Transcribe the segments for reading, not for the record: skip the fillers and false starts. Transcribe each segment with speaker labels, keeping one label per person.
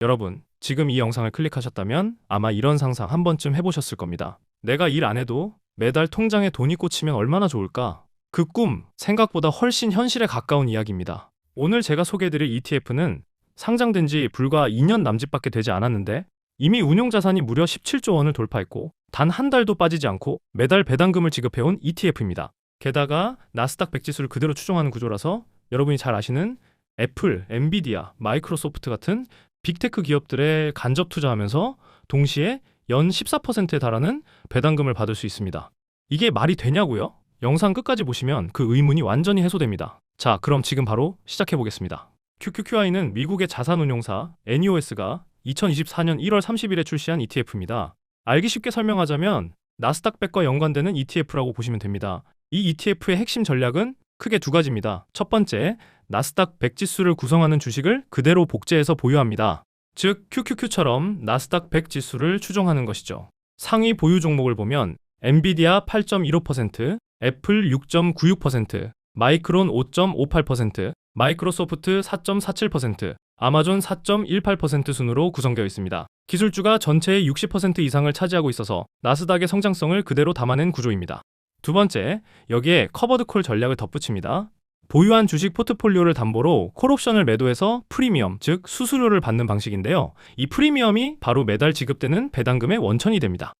Speaker 1: 여러분, 지금 이 영상을 클릭하셨다면 아마 이런 상상 한 번쯤 해보셨을 겁니다. 내가 일 안 해도 매달 통장에 돈이 꽂히면 얼마나 좋을까? 그 꿈, 생각보다 훨씬 현실에 가까운 이야기입니다. 오늘 제가 소개해드릴 ETF는 상장된 지 불과 2년 남짓밖에 되지 않았는데 이미 운용자산이 무려 17조 원을 돌파했고 단 한 달도 빠지지 않고 매달 배당금을 지급해온 ETF입니다. 게다가 나스닥 100지수를 그대로 추종하는 구조라서 여러분이 잘 아시는 애플, 엔비디아, 마이크로소프트 같은 빅테크 기업들에 간접 투자하면서 동시에 연 14%에 달하는 배당금을 받을 수 있습니다. 이게 말이 되냐고요? 영상 끝까지 보시면 그 의문이 완전히 해소됩니다. 자, 그럼 지금 바로 시작해 보겠습니다. QQQI는 미국의 자산운용사 NEOS가 2024년 1월 30일에 출시한 ETF입니다. 알기 쉽게 설명하자면 나스닥 100과 연관되는 ETF라고 보시면 됩니다. 이 ETF의 핵심 전략은 크게 두 가지입니다. 첫 번째, 나스닥 100 지수를 구성하는 주식을 그대로 복제해서 보유합니다. 즉, QQQ처럼 나스닥 100 지수를 추종하는 것이죠. 상위 보유 종목을 보면 엔비디아 8.15%, 애플 6.96%, 마이크론 5.58%, 마이크로소프트 4.47%, 아마존 4.18% 순으로 구성되어 있습니다. 기술주가 전체의 60% 이상을 차지하고 있어서 나스닥의 성장성을 그대로 담아낸 구조입니다. 두 번째, 여기에 커버드 콜 전략을 덧붙입니다. 보유한 주식 포트폴리오를 담보로 콜옵션을 매도해서 프리미엄, 즉 수수료를 받는 방식인데요. 이 프리미엄이 바로 매달 지급되는 배당금의 원천이 됩니다.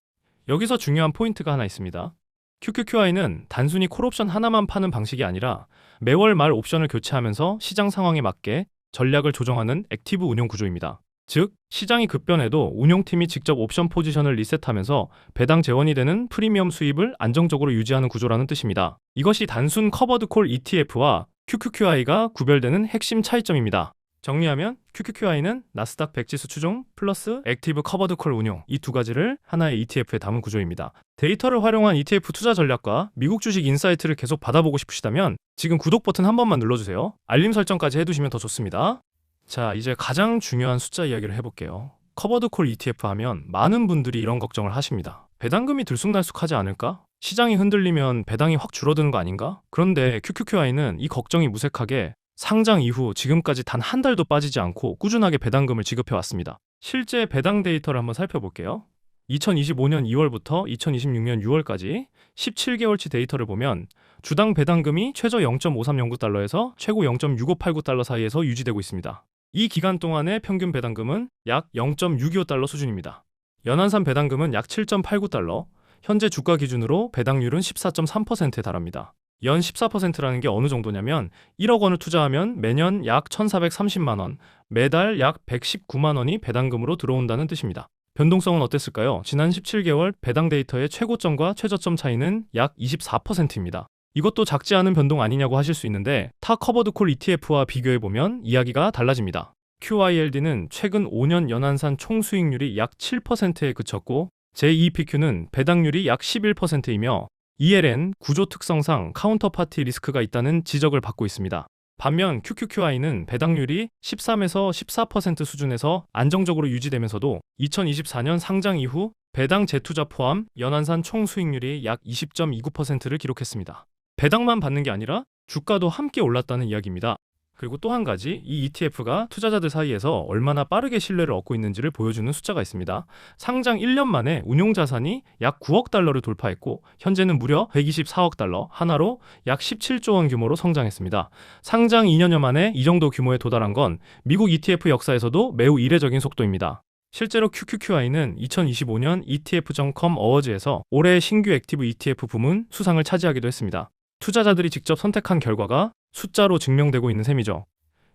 Speaker 1: 여기서 중요한 포인트가 하나 있습니다. QQQI는 단순히 콜옵션 하나만 파는 방식이 아니라 매월 말 옵션을 교체하면서 시장 상황에 맞게 전략을 조정하는 액티브 운용 구조입니다. 즉, 시장이 급변해도 운용팀이 직접 옵션 포지션을 리셋하면서 배당 재원이 되는 프리미엄 수입을 안정적으로 유지하는 구조라는 뜻입니다. 이것이 단순 커버드 콜 ETF와 QQQI가 구별되는 핵심 차이점입니다. 정리하면 QQQI는 나스닥 100지수 추종 플러스 액티브 커버드 콜 운용, 이 두 가지를 하나의 ETF에 담은 구조입니다. 데이터를 활용한 ETF 투자 전략과 미국 주식 인사이트를 계속 받아보고 싶으시다면 지금 구독 버튼 한 번만 눌러주세요. 알림 설정까지 해두시면 더 좋습니다. 자, 이제 가장 중요한 숫자 이야기를 해볼게요. 커버드 콜 ETF 하면 많은 분들이 이런 걱정을 하십니다. 배당금이 들쑥날쑥하지 않을까? 시장이 흔들리면 배당이 확 줄어드는 거 아닌가? 그런데 QQQI는 이 걱정이 무색하게 상장 이후 지금까지 단 한 달도 빠지지 않고 꾸준하게 배당금을 지급해 왔습니다. 실제 배당 데이터를 한번 살펴볼게요. 2025년 2월부터 2026년 6월까지 17개월치 데이터를 보면 주당 배당금이 최저 0.5309달러에서 최고 0.6589달러 사이에서 유지되고 있습니다. 이 기간 동안의 평균 배당금은 약 0.625달러 수준입니다. 연한산 배당금은 약 7.89달러, 현재 주가 기준으로 배당률은 14.3%에 달합니다. 연 14%라는 게 어느 정도냐면 1억 원을 투자하면 매년 약 1,430만 원, 매달 약 119만 원이 배당금으로 들어온다는 뜻입니다. 변동성은 어땠을까요? 지난 17개월 배당 데이터의 최고점과 최저점 차이는 약 24%입니다. 이것도 작지 않은 변동 아니냐고 하실 수 있는데 타 커버드 콜 ETF와 비교해보면 이야기가 달라집니다. QILD는 최근 5년 연한산 총 수익률이 약 7%에 그쳤고 제2PQ는 배당률이 약 11%이며 ELN 구조 특성상 카운터파티 리스크가 있다는 지적을 받고 있습니다. 반면 QQQI는 배당률이 13에서 14% 수준에서 안정적으로 유지되면서도 2024년 상장 이후 배당 재투자 포함 연한산 총 수익률이 약 20.29%를 기록했습니다. 배당만 받는 게 아니라 주가도 함께 올랐다는 이야기입니다. 그리고 또 한 가지, 이 ETF가 투자자들 사이에서 얼마나 빠르게 신뢰를 얻고 있는지를 보여주는 숫자가 있습니다. 상장 1년 만에 운용자산이 약 9억 달러를 돌파했고 현재는 무려 124억 달러, 하나로 약 17조 원 규모로 성장했습니다. 상장 2년여 만에 이 정도 규모에 도달한 건 미국 ETF 역사에서도 매우 이례적인 속도입니다. 실제로 QQQI는 2025년 ETF.com 어워즈에서 올해의 신규 액티브 ETF 부문 수상을 차지하기도 했습니다. 투자자들이 직접 선택한 결과가 숫자로 증명되고 있는 셈이죠.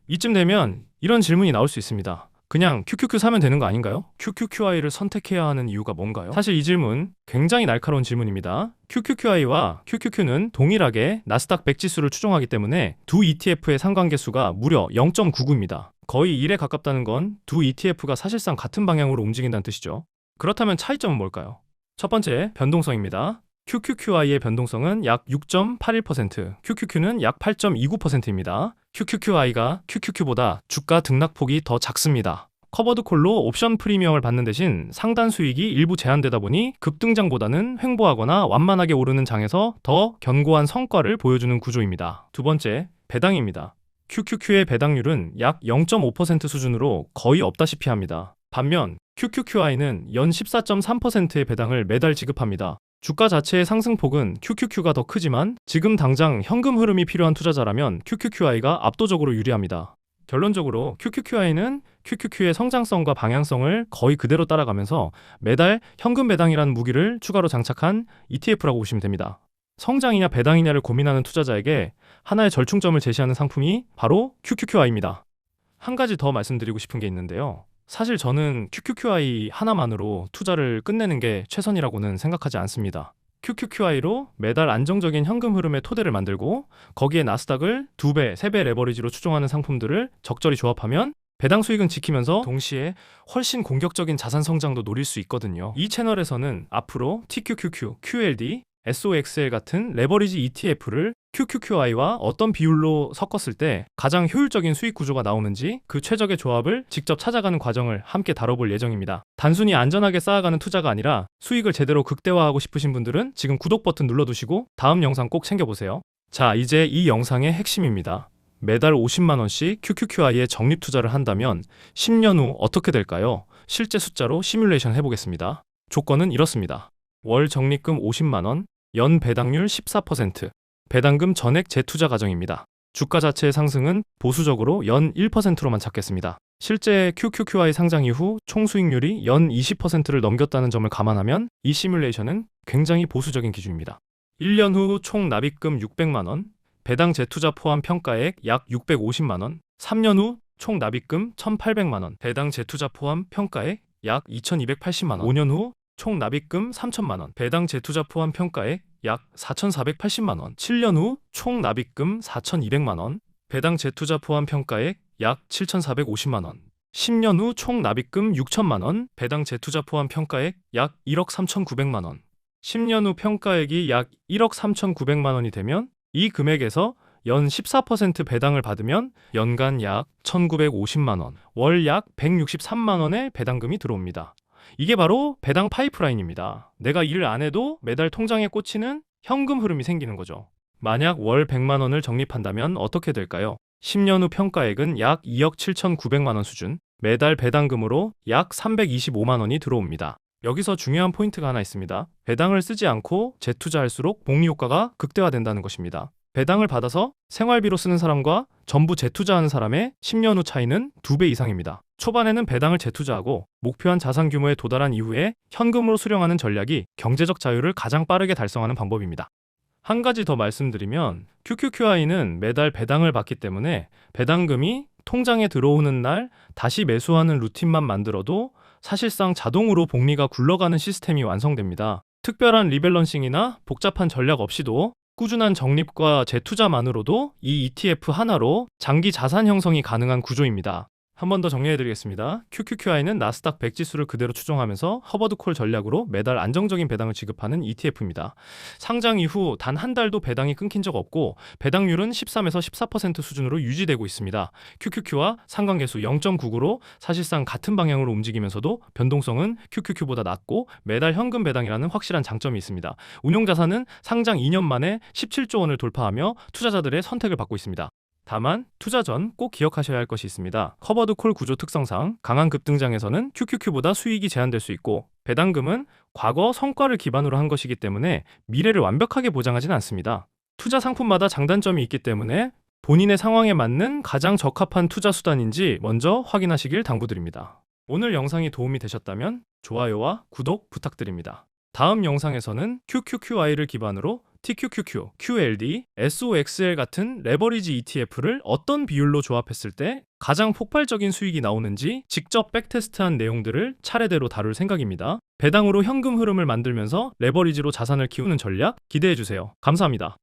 Speaker 1: 이쯤 되면 이런 질문이 나올 수 있습니다. 그냥 QQQ 사면 되는 거 아닌가요? QQQI를 선택해야 하는 이유가 뭔가요? 사실 이 질문 굉장히 날카로운 질문입니다. QQQI와 QQQ는 동일하게 나스닥 100 지수를 추종하기 때문에 두 ETF의 상관계수가 무려 0.99입니다. 거의 1에 가깝다는 건 두 ETF가 사실상 같은 방향으로 움직인다는 뜻이죠. 그렇다면 차이점은 뭘까요? 첫 번째, 변동성입니다. QQQI의 변동성은 약 6.81%, QQQ는 약 8.29%입니다. QQQI가 QQQ보다 주가 등락폭이 더 작습니다. 커버드 콜로 옵션 프리미엄을 받는 대신 상단 수익이 일부 제한되다 보니 급등장보다는 횡보하거나 완만하게 오르는 장에서 더 견고한 성과를 보여주는 구조입니다. 두 번째, 배당입니다. QQQ의 배당률은 약 0.5% 수준으로 거의 없다시피 합니다. 반면 QQQI는 연 14.3%의 배당을 매달 지급합니다. 주가 자체의 상승폭은 QQQ가 더 크지만 지금 당장 현금 흐름이 필요한 투자자라면 QQQI가 압도적으로 유리합니다. 결론적으로 QQQI는 QQQ의 성장성과 방향성을 거의 그대로 따라가면서 매달 현금 배당이라는 무기를 추가로 장착한 ETF라고 보시면 됩니다. 성장이냐 배당이냐를 고민하는 투자자에게 하나의 절충점을 제시하는 상품이 바로 QQQI입니다. 한 가지 더 말씀드리고 싶은 게 있는데요. 사실 저는 QQQI 하나만으로 투자를 끝내는 게 최선이라고는 생각하지 않습니다. QQQI로 매달 안정적인 현금 흐름의 토대를 만들고 거기에 나스닥을 2배, 3배 레버리지로 추종하는 상품들을 적절히 조합하면 배당 수익은 지키면서 동시에 훨씬 공격적인 자산 성장도 노릴 수 있거든요. 이 채널에서는 앞으로 TQQQ, QLD, SOXL 같은 레버리지 ETF를 QQQI와 어떤 비율로 섞었을 때 가장 효율적인 수익 구조가 나오는지 그 최적의 조합을 직접 찾아가는 과정을 함께 다뤄볼 예정입니다. 단순히 안전하게 쌓아가는 투자가 아니라 수익을 제대로 극대화하고 싶으신 분들은 지금 구독 버튼 눌러두시고 다음 영상 꼭 챙겨보세요. 자, 이제 이 영상의 핵심입니다. 매달 50만 원씩 QQQI에 적립 투자를 한다면 10년 후 어떻게 될까요? 실제 숫자로 시뮬레이션 해보겠습니다. 조건은 이렇습니다. 월 적립금 50만 원, 연 배당률 14%, 배당금 전액 재투자 가정입니다. 주가 자체의 상승은 보수적으로 연 1%로만 찾겠습니다. 실제 QQQI 상장 이후 총 수익률이 연 20%를 넘겼다는 점을 감안하면 이 시뮬레이션은 굉장히 보수적인 기준입니다. 1년 후 총 납입금 600만 원, 배당 재투자 포함 평가액 약 650만 원, 3년 후 총 납입금 1,800만 원, 배당 재투자 포함 평가액 약 2,280만 원, 5년 후 총 납입금 3천만 원, 배당 재투자 포함 평가액 약 4,480만 원, 7년 후 총 납입금 4,200만 원, 배당 재투자 포함 평가액 약 7,450만 원, 10년 후 총 납입금 6천만 원, 배당 재투자 포함 평가액 약 1억 3,900만 원, 10년 후 평가액이 약 1억 3,900만 원이 되면 이 금액에서 연 14% 배당을 받으면 연간 약 1,950만 원, 월 약 163만 원의 배당금이 들어옵니다. 이게 바로 배당 파이프라인입니다. 내가 일을 안 해도 매달 통장에 꽂히는 현금 흐름이 생기는 거죠. 만약 월 100만 원을 적립한다면 어떻게 될까요? 10년 후 평가액은 약 2억 7,900만 원 수준, 매달 배당금으로 약 325만 원이 들어옵니다. 여기서 중요한 포인트가 하나 있습니다. 배당을 쓰지 않고 재투자할수록 복리 효과가 극대화된다는 것입니다. 배당을 받아서 생활비로 쓰는 사람과 전부 재투자하는 사람의 10년 후 차이는 2배 이상입니다. 초반에는 배당을 재투자하고 목표한 자산 규모에 도달한 이후에 현금으로 수령하는 전략이 경제적 자유를 가장 빠르게 달성하는 방법입니다. 한 가지 더 말씀드리면 QQQI는 매달 배당을 받기 때문에 배당금이 통장에 들어오는 날 다시 매수하는 루틴만 만들어도 사실상 자동으로 복리가 굴러가는 시스템이 완성됩니다. 특별한 리밸런싱이나 복잡한 전략 없이도 꾸준한 적립과 재투자만으로도 이 ETF 하나로 장기 자산 형성이 가능한 구조입니다. 한 번 더 정리해드리겠습니다. QQQI는 나스닥 100 지수를 그대로 추종하면서 허버드 콜 전략으로 매달 안정적인 배당을 지급하는 ETF입니다. 상장 이후 단 한 달도 배당이 끊긴 적 없고 배당률은 13에서 14% 수준으로 유지되고 있습니다. QQQ와 상관계수 0.99로 사실상 같은 방향으로 움직이면서도 변동성은 QQQ보다 낮고 매달 현금 배당이라는 확실한 장점이 있습니다. 운용자산은 상장 2년 만에 17조 원을 돌파하며 투자자들의 선택을 받고 있습니다. 다만 투자 전 꼭 기억하셔야 할 것이 있습니다. 커버드 콜 구조 특성상 강한 급등장에서는 QQQ보다 수익이 제한될 수 있고 배당금은 과거 성과를 기반으로 한 것이기 때문에 미래를 완벽하게 보장하지는 않습니다. 투자 상품마다 장단점이 있기 때문에 본인의 상황에 맞는 가장 적합한 투자 수단인지 먼저 확인하시길 당부드립니다. 오늘 영상이 도움이 되셨다면 좋아요와 구독 부탁드립니다. 다음 영상에서는 QQQI를 기반으로 TQQQ, QLD, SOXL 같은 레버리지 ETF를 어떤 비율로 조합했을 때 가장 폭발적인 수익이 나오는지 직접 백테스트한 내용들을 차례대로 다룰 생각입니다. 배당으로 현금 흐름을 만들면서 레버리지로 자산을 키우는 전략 기대해주세요. 감사합니다.